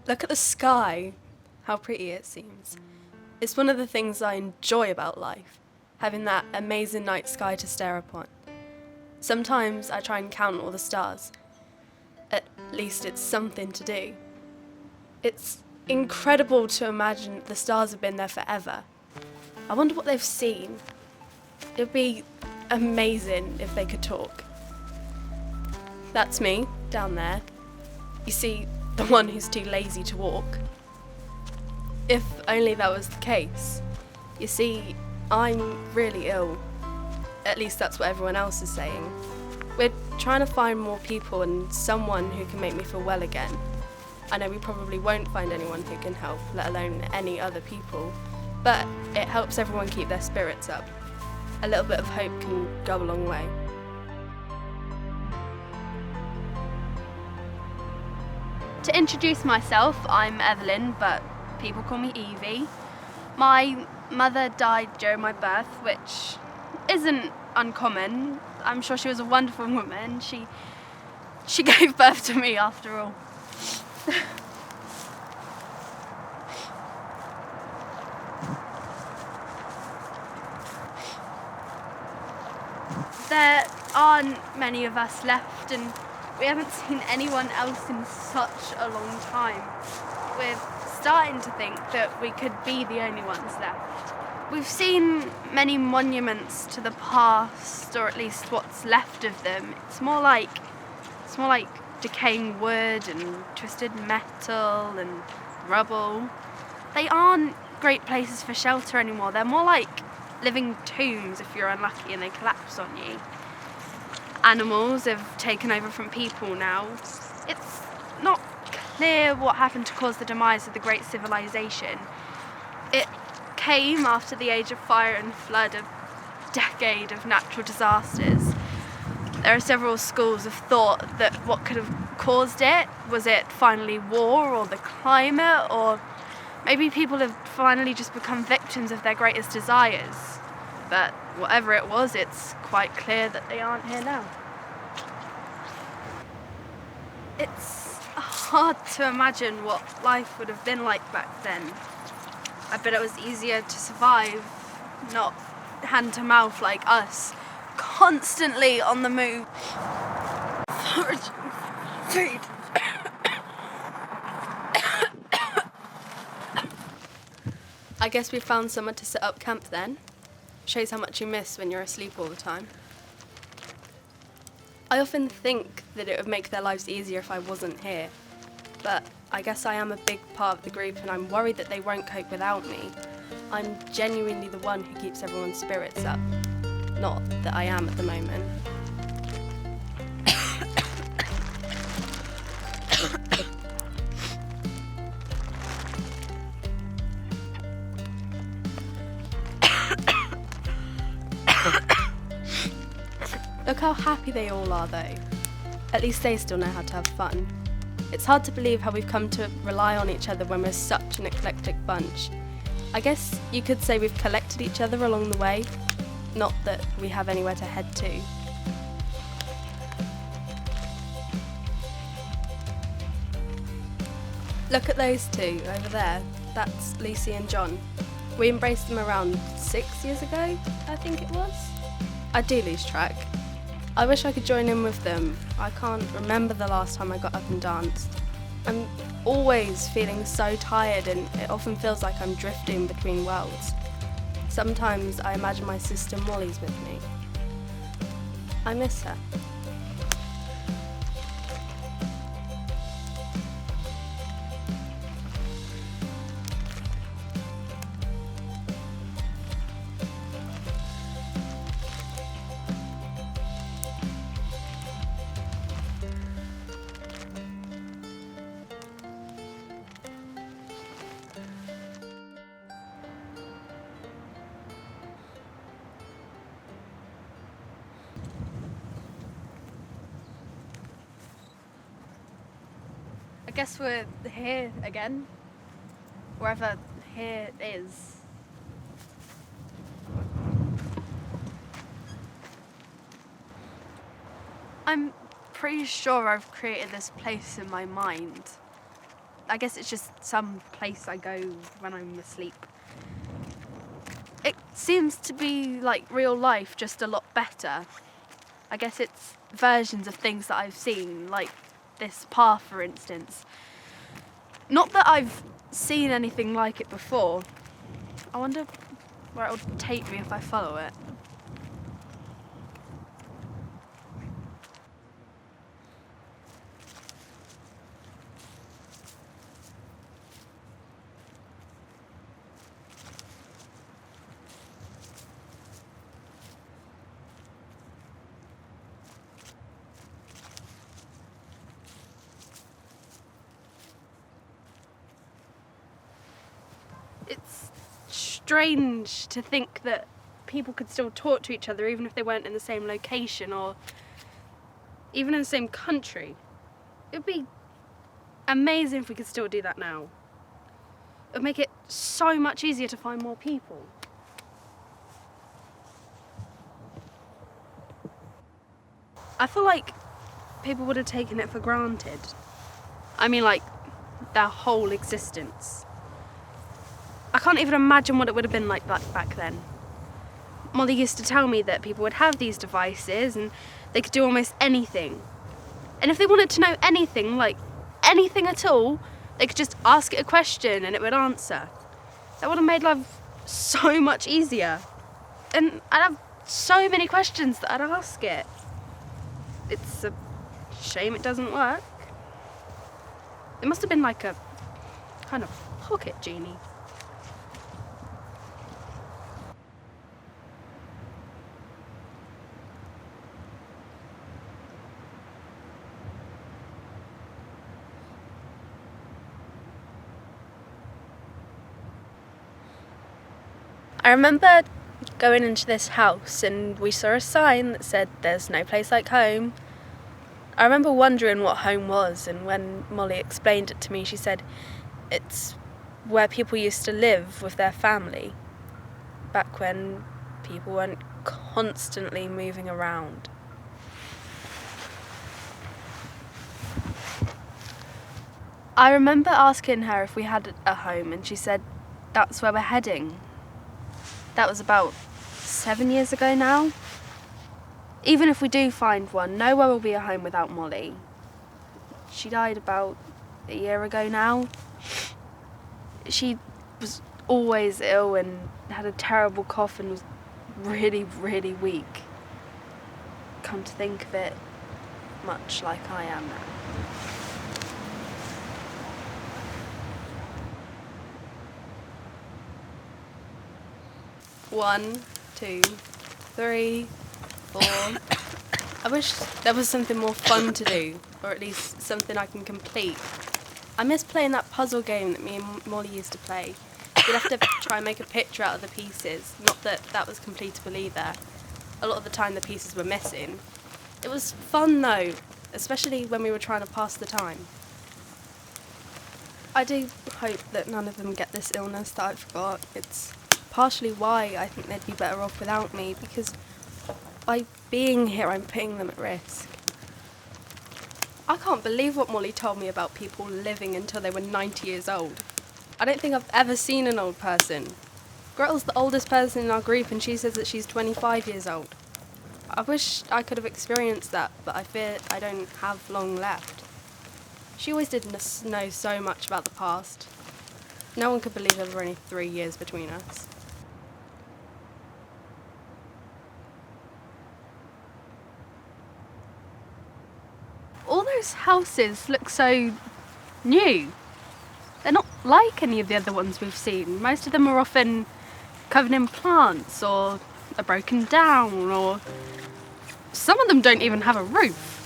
Look at the sky, how pretty it seems. It's one of the things I enjoy about life, having that amazing night sky to stare upon. Sometimes I try and count all the stars. At least it's something to do. It's incredible to imagine the stars have been there forever. I wonder what they've seen. It'd be amazing if they could talk. That's me, down there. You see, the one who's too lazy to walk. If only that was the case. You see, I'm really ill. At least that's what everyone else is saying. We're trying to find more people and someone who can make me feel well again. I know we probably won't find anyone who can help, let alone any other people, but it helps everyone keep their spirits up. A little bit of hope can go a long way. To introduce myself, I'm Evelyn, but people call me Evie. My mother died during my birth, which isn't uncommon. I'm sure she was a wonderful woman. She gave birth to me after all. There aren't many of us left, and we haven't seen anyone else in such a long time. We're starting to think that we could be the only ones left. We've seen many monuments to the past, or at least what's left of them. It's more like decaying wood and twisted metal and rubble. They aren't great places for shelter anymore. They're more like living tombs if you're unlucky and they collapse on you. Animals have taken over from people now. It's not clear what happened to cause the demise of the great civilization. It came after the age of fire and flood, a decade of natural disasters. There are several schools of thought that what could have caused it. Was it finally war or the climate, or maybe people have finally just become victims of their greatest desires? But whatever it was, it's quite clear that they aren't here now. It's hard to imagine what life would have been like back then. I bet it was easier to survive, not hand to mouth like us, constantly on the move. Food. I guess we found somewhere to set up camp then. Shows how much you miss when you're asleep all the time. I often think that it would make their lives easier if I wasn't here, but I guess I am a big part of the group and I'm worried that they won't cope without me. I'm genuinely the one who keeps everyone's spirits up, not that I am at the moment. Look how happy they all are though. At least they still know how to have fun. It's hard to believe how we've come to rely on each other when we're such an eclectic bunch. I guess you could say we've collected each other along the way, not that we have anywhere to head to. Look at those two over there. That's Lucy and John. We embraced them around 6 years ago, I think it was. I do lose track. I wish I could join in with them. I can't remember the last time I got up and danced. I'm always feeling so tired and it often feels like I'm drifting between worlds. Sometimes I imagine my sister Molly's with me. I miss her. I guess we're here again, wherever here is. I'm pretty sure I've created this place in my mind. I guess it's just some place I go when I'm asleep. It seems to be like real life, just a lot better. I guess it's versions of things that I've seen, like this path, for instance. Not that I've seen anything like it before. I wonder where it will take me if I follow it. It's strange to think that people could still talk to each other even if they weren't in the same location or even in the same country. It would be amazing if we could still do that now. It would make it so much easier to find more people. I feel like people would have taken it for granted. I mean, like, their whole existence. I can't even imagine what it would have been like back then. Molly used to tell me that people would have these devices and they could do almost anything. And if they wanted to know anything, like anything at all, they could just ask it a question and it would answer. That would have made life so much easier. And I'd have so many questions that I'd ask it. It's a shame it doesn't work. It must have been like a kind of pocket genie. I remember going into this house and we saw a sign that said there's no place like home. I remember wondering what home was, and when Molly explained it to me, she said it's where people used to live with their family back when people weren't constantly moving around. I remember asking her if we had a home and she said that's where we're heading. That was about 7 years ago now. Even if we do find one, nowhere will be a home without Molly. She died about a year ago now. She was always ill and had a terrible cough and was really, really weak. Come to think of it, much like I am now. 1, 2, 3, 4. I wish there was something more fun to do, or at least something I can complete. I miss playing that puzzle game that me and Molly used to play. We'd have to try and make a picture out of the pieces. Not that that was completable either. A lot of the time the pieces were missing. It was fun though, especially when we were trying to pass the time. I do hope that none of them get this illness that I forgot. It's partially why I think they'd be better off without me, because by being here I'm putting them at risk. I can't believe what Molly told me about people living until they were 90 years old. I don't think I've ever seen an old person. Gretel's the oldest person in our group and she says that she's 25 years old. I wish I could have experienced that, but I fear I don't have long left. She always did know so much about the past. No one could believe there were only 3 years between us. All those houses look so new. They're not like any of the other ones we've seen. Most of them are often covered in plants or are broken down, or some of them don't even have a roof.